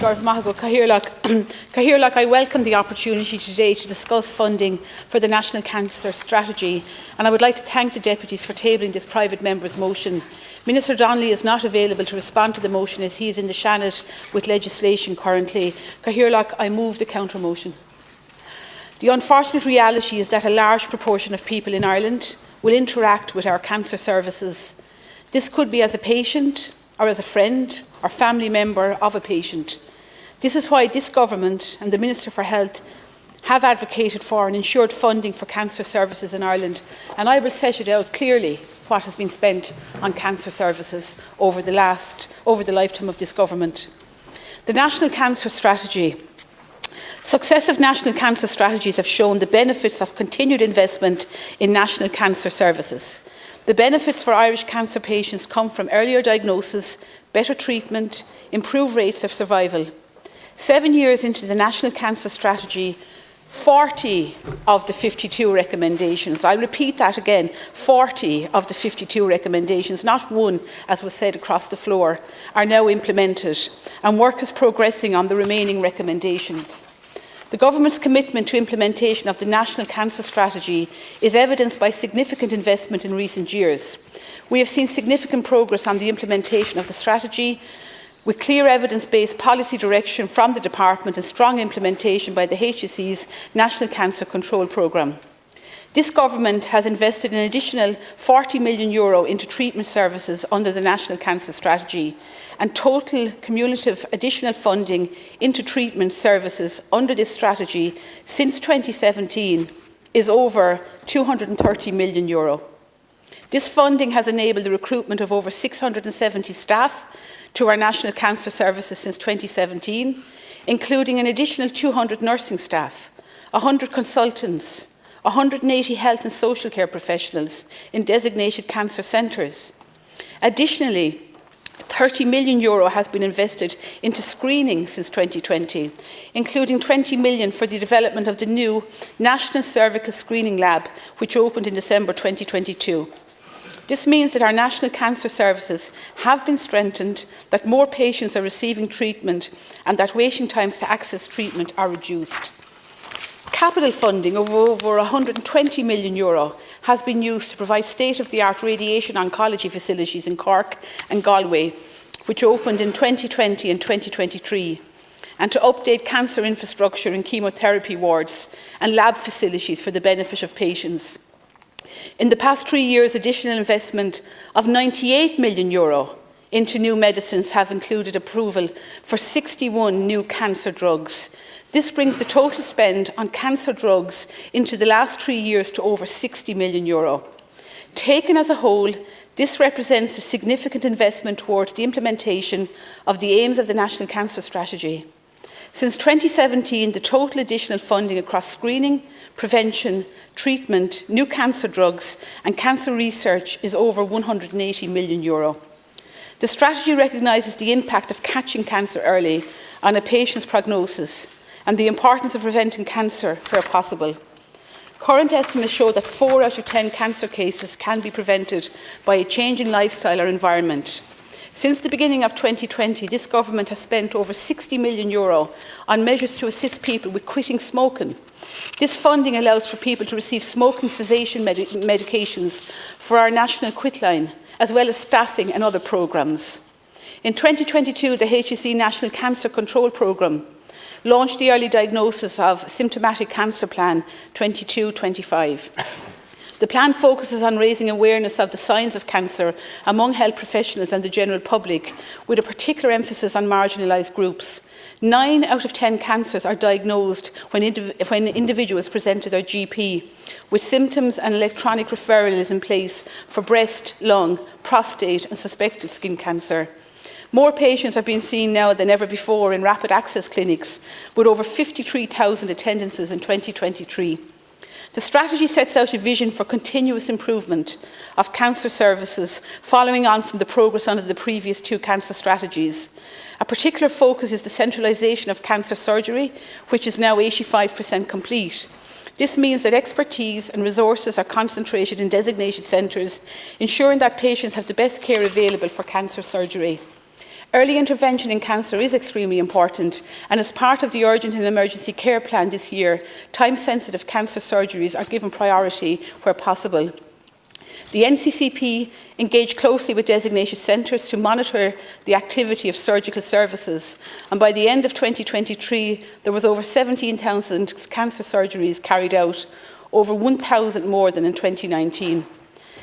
I welcome the opportunity today to discuss funding for the National Cancer Strategy, and I would like to thank the deputies for tabling this private member's motion. Minister Donnelly is not available to respond to the motion as he is in the Shannon with legislation currently. I move the counter motion. The unfortunate reality is that a large proportion of people in Ireland will interact with our cancer services. This could be as a patient, or as a friend or family member of a patient. This is why this government and the Minister for Health have advocated for and ensured funding for cancer services in Ireland, and I will set it out clearly what has been spent on cancer services over the lifetime of this government. The National Cancer Strategy. Successive national cancer strategies have shown the benefits of continued investment in national cancer services. The benefits for Irish cancer patients come from earlier diagnosis, better treatment, improved rates of survival. 7 years into the National Cancer Strategy, 40 of the 52 recommendations, I'll repeat that again, 40 of the 52 recommendations, not one, as was said across the floor, are now implemented, and work is progressing on the remaining recommendations. The Government's commitment to implementation of the National Cancer Strategy is evidenced by significant investment in recent years. We have seen significant progress on the implementation of the strategy, with clear evidence-based policy direction from the Department and strong implementation by the HSE's National Cancer Control Programme. This Government has invested an additional €40 million into treatment services under the National Cancer Strategy, and total cumulative additional funding into treatment services under this strategy since 2017 is over €230 million. This funding has enabled the recruitment of over 670 staff to our National Cancer Services since 2017, including an additional 200 nursing staff, 100 consultants, 180 health and social care professionals in designated cancer centres. Additionally, €30 million has been invested into screening since 2020, including €20 million for the development of the new National Cervical Screening Lab, which opened in December 2022. This means that our national cancer services have been strengthened, that more patients are receiving treatment, and that waiting times to access treatment are reduced. Capital funding of over €120 million has been used to provide state-of-the-art radiation oncology facilities in Cork and Galway, which opened in 2020 and 2023, and to update cancer infrastructure in chemotherapy wards and lab facilities for the benefit of patients. In the past 3 years, additional investment of €98 million into new medicines have included approval for 61 new cancer drugs. This brings the total spend on cancer drugs into the last 3 years to over €60 million. Taken as a whole, this represents a significant investment towards the implementation of the aims of the National Cancer Strategy. Since 2017, the total additional funding across screening, prevention, treatment, new cancer drugs and cancer research is over €180 million. The strategy recognises the impact of catching cancer early on a patient's prognosis and the importance of preventing cancer where possible. Current estimates show that 4 out of 10 cancer cases can be prevented by a change in lifestyle or environment. Since the beginning of 2020, this government has spent over €60 million on measures to assist people with quitting smoking. This funding allows for people to receive smoking cessation medications for our national quitline, as well as staffing and other programmes. In 2022, the HSE National Cancer Control Programme launched the Early Diagnosis of Symptomatic Cancer Plan 22-25. The plan focuses on raising awareness of the signs of cancer among health professionals and the general public, with a particular emphasis on marginalised groups. 9 out of 10 cancers are diagnosed when individuals present to their GP, with symptoms and electronic referral is in place for breast, lung, prostate and suspected skin cancer. More patients are being seen now than ever before in rapid access clinics, with over 53,000 attendances in 2023. The strategy sets out a vision for continuous improvement of cancer services, following on from the progress under the previous 2 cancer strategies. A particular focus is the centralisation of cancer surgery, which is now 85% complete. This means that expertise and resources are concentrated in designated centres, ensuring that patients have the best care available for cancer surgery. Early intervention in cancer is extremely important, and as part of the urgent and emergency care plan this year, time-sensitive cancer surgeries are given priority where possible. The NCCP engaged closely with designated centres to monitor the activity of surgical services, and by the end of 2023 there was over 17,000 cancer surgeries carried out, over 1,000 more than in 2019.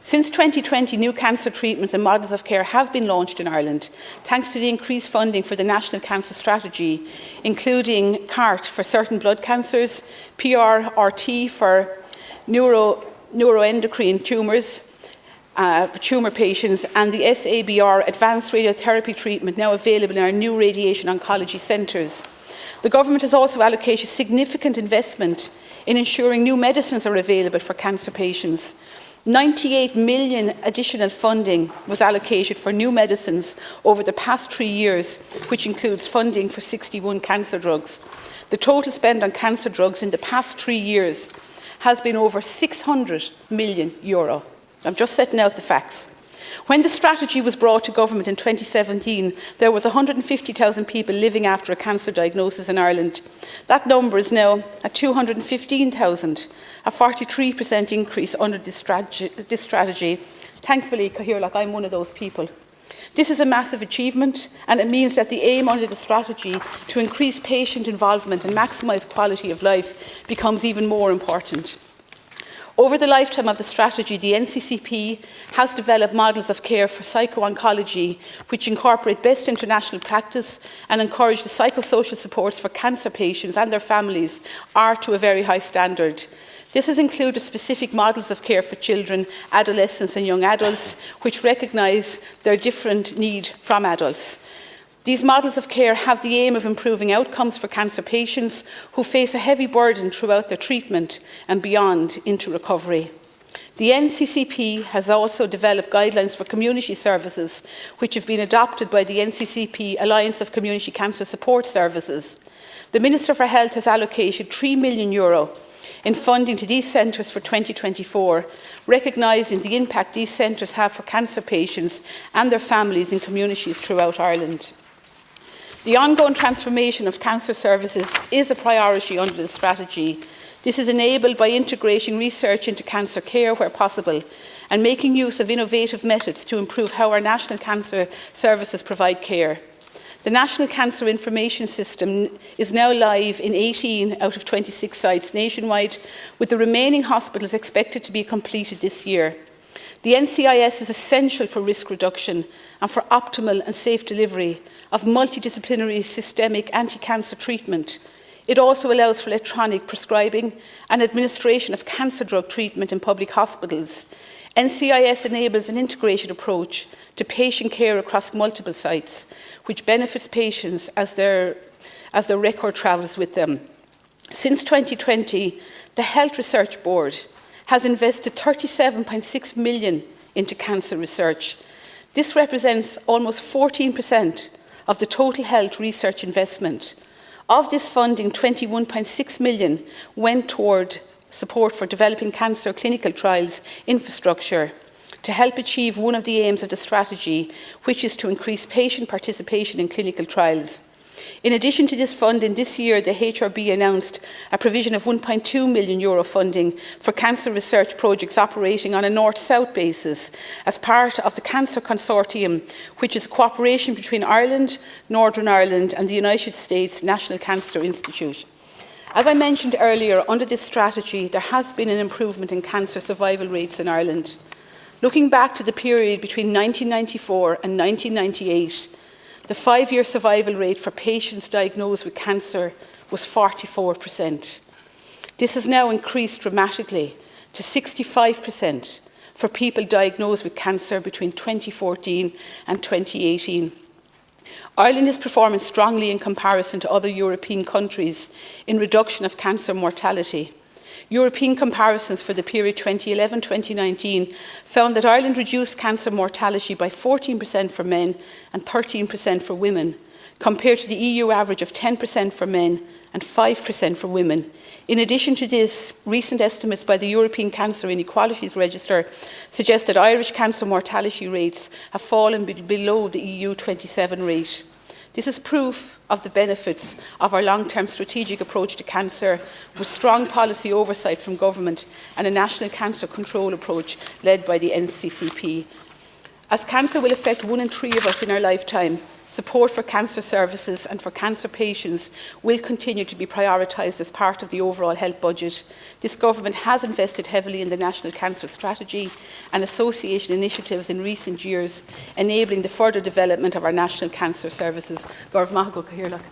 Since 2020, new cancer treatments and models of care have been launched in Ireland, thanks to the increased funding for the National Cancer Strategy, including CART for certain blood cancers, PRRT for neuroendocrine tumours, tumour patients, and the SABR advanced radiotherapy treatment now available in our new radiation oncology centres. The Government has also allocated significant investment in ensuring new medicines are available for cancer patients. 98 million additional funding was allocated for new medicines over the past 3 years, which includes funding for 61 cancer drugs. The total spend on cancer drugs in the past 3 years has been over €600 million. I'm just setting out the facts. When the strategy was brought to government in 2017, there was 150,000 people living after a cancer diagnosis in Ireland. That number is now at 215,000, a 43% increase under this strategy. Thankfully, Cathaoirleach, I'm one of those people. This is a massive achievement, and it means that the aim under the strategy to increase patient involvement and maximise quality of life becomes even more important. Over the lifetime of the strategy, the NCCP has developed models of care for psycho-oncology, which incorporate best international practice and encourage the psychosocial supports for cancer patients and their families are to a very high standard. This has included specific models of care for children, adolescents and young adults, which recognise their different need from adults. These models of care have the aim of improving outcomes for cancer patients who face a heavy burden throughout their treatment and beyond into recovery. The NCCP has also developed guidelines for community services, which have been adopted by the NCCP Alliance of Community Cancer Support Services. The Minister for Health has allocated €3 million in funding to these centres for 2024, recognising the impact these centres have for cancer patients and their families in communities throughout Ireland. The ongoing transformation of cancer services is a priority under the strategy. This is enabled by integrating research into cancer care where possible and making use of innovative methods to improve how our national cancer services provide care. The National Cancer Information System is now live in 18 out of 26 sites nationwide, with the remaining hospitals expected to be completed this year. The NCIS is essential for risk reduction and for optimal and safe delivery of multidisciplinary systemic anti-cancer treatment. It also allows for electronic prescribing and administration of cancer drug treatment in public hospitals. NCIS enables an integrated approach to patient care across multiple sites, which benefits patients as their record travels with them. Since 2020, the Health Research Board has invested €37.6 million into cancer research. This represents almost 14% of the total health research investment. Of this funding, €21.6 million went toward support for developing cancer clinical trials infrastructure to help achieve one of the aims of the strategy, which is to increase patient participation in clinical trials. In addition to this funding, this year the HRB announced a provision of €1.2 million funding for cancer research projects operating on a north-south basis as part of the Cancer Consortium, which is cooperation between Ireland, Northern Ireland and the United States National Cancer Institute. As I mentioned earlier, under this strategy there has been an improvement in cancer survival rates in Ireland. Looking back to the period between 1994 and 1998, the 5-year survival rate for patients diagnosed with cancer was 44%. This has now increased dramatically to 65% for people diagnosed with cancer between 2014 and 2018. Ireland is performing strongly in comparison to other European countries in reduction of cancer mortality. European comparisons for the period 2011-2019 found that Ireland reduced cancer mortality by 14% for men and 13% for women, compared to the EU average of 10% for men and 5% for women. In addition to this, recent estimates by the European Cancer Inequalities Register suggest that Irish cancer mortality rates have fallen below the EU 27 rate. This is proof of the benefits of our long-term strategic approach to cancer, with strong policy oversight from government and a national cancer control approach led by the NCCP. As cancer will affect 1 in 3 of us in our lifetime, support for cancer services and for cancer patients will continue to be prioritised as part of the overall health budget. This government has invested heavily in the National Cancer Strategy and association initiatives in recent years, enabling the further development of our national cancer services. Gorv Maha go Cahir, look.